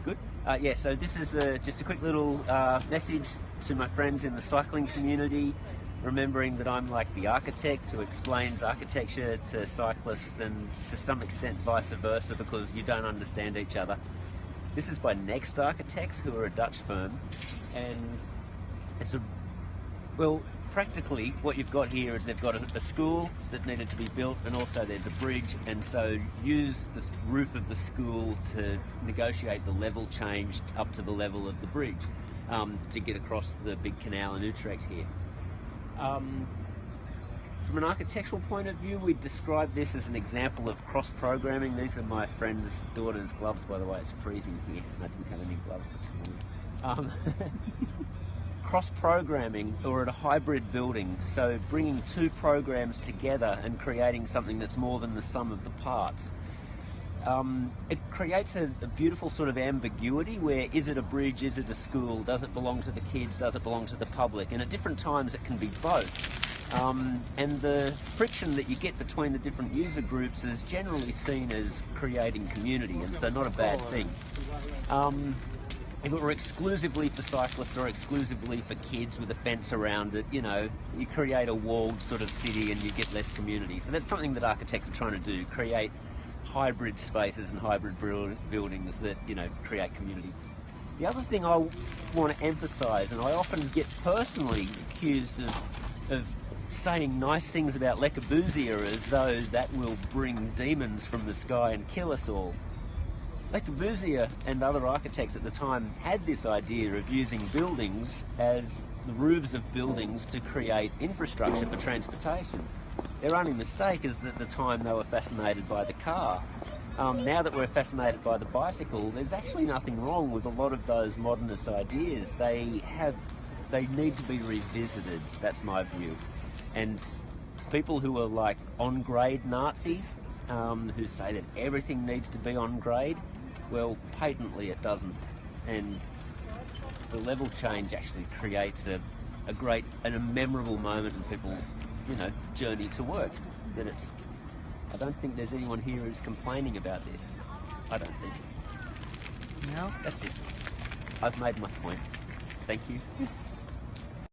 Good. Yeah, so this is just a quick little message to my friends in the cycling community, remembering that I'm like the architect who explains architecture to cyclists and to some extent vice versa because you don't understand each other. This is by Next Architects, who are a Dutch firm, and it's practically what you've got here is they've got a school that needed to be built, and also there's a bridge, and so use the roof of the school to negotiate the level change up to the level of the bridge to get across the big canal in Utrecht here. From an architectural point of view, we describe this as an example of cross-programming. These are my friend's daughter's gloves, by the way. It's freezing here. I didn't have any gloves this morning. Cross-programming, or at a hybrid building, so bringing two programs together and creating something that's more than the sum of the parts. It creates a beautiful sort of ambiguity where is it a bridge, is it a school, does it belong to the kids, does it belong to the public, and at different times it can be both. And the friction that you get between the different user groups is generally seen as creating community, and so not a bad thing. If it were exclusively for cyclists or exclusively for kids with a fence around it, you create a walled sort of city and you get less community. So that's something that architects are trying to do, create hybrid spaces and hybrid buildings that, create community. The other thing I want to emphasise, and I often get personally accused of saying nice things about Le Corbusier as though that will bring demons from the sky and kill us all. Le Corbusier and other architects at the time had this idea of using buildings as the roofs of buildings to create infrastructure for transportation. Their only mistake is that at the time they were fascinated by the car. Now that we're fascinated by the bicycle, there's actually nothing wrong with a lot of those modernist ideas. They need to be revisited, that's my view. And people who are like on-grade Nazis, who say that everything needs to be on grade, well, patently it doesn't. And the level change actually creates a great and a memorable moment in people's, journey to work. I don't think there's anyone here who's complaining about this. I don't think. No? That's it. I've made my point. Thank you.